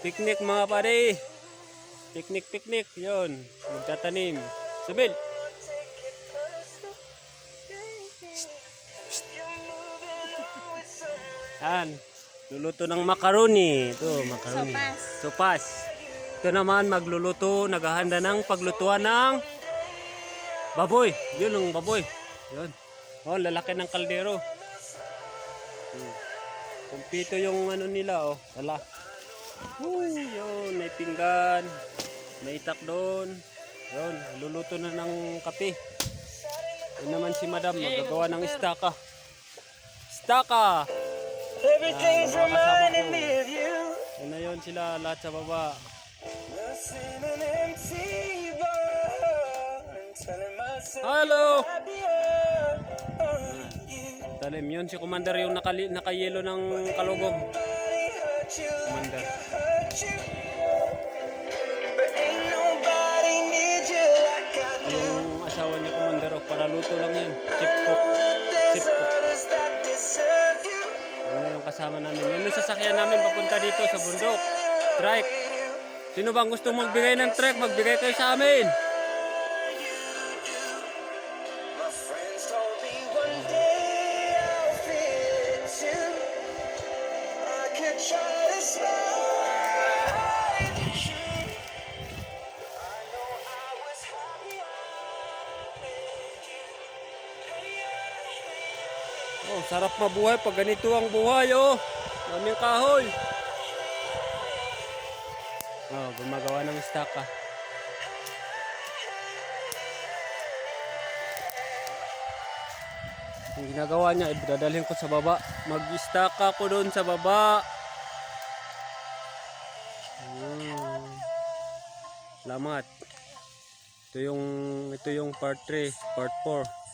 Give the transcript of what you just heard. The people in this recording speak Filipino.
Picnic mga pare. Picnic. Yun. Magtatanim. Sabil. Yan. Luluto ng macaroni. Ito, macaroni. Sopas. Ito naman magluluto. Naghahanda ng paglutuan ng baboy. Yun ang baboy. Yun. Oh, lalaki ng kaldero. Kumpito yung ano nila, oh. Wala. Yun, may pinggan. May itak doon. Yun, luluto na ng kape. Yun naman si madam, magagawa ng istaka. Istaka! Everything's reminding me of you. Yun na yun sila, lahat sa baba. Hello! Talim yun, si Commander yung nakayelo ng kalugog. Commander. Yung asawa ni Commander, para luto lang yan. Chip cook. Ano yung kasama namin. Yun yung sasakyan namin papunta dito sa bundok. Trike. Sino bang gusto magbigay ng trike? Magbigay kayo sa amin. Oh, sarap mabuhay pag ganito ang buhay, oh. Daming kahoy. Oh, gumagawa ng istaka. Ang ginagawa niya, idadalhin ko sa baba. Mag-istaka ko doon sa baba. Salamat. Ito yung part 3, part 4.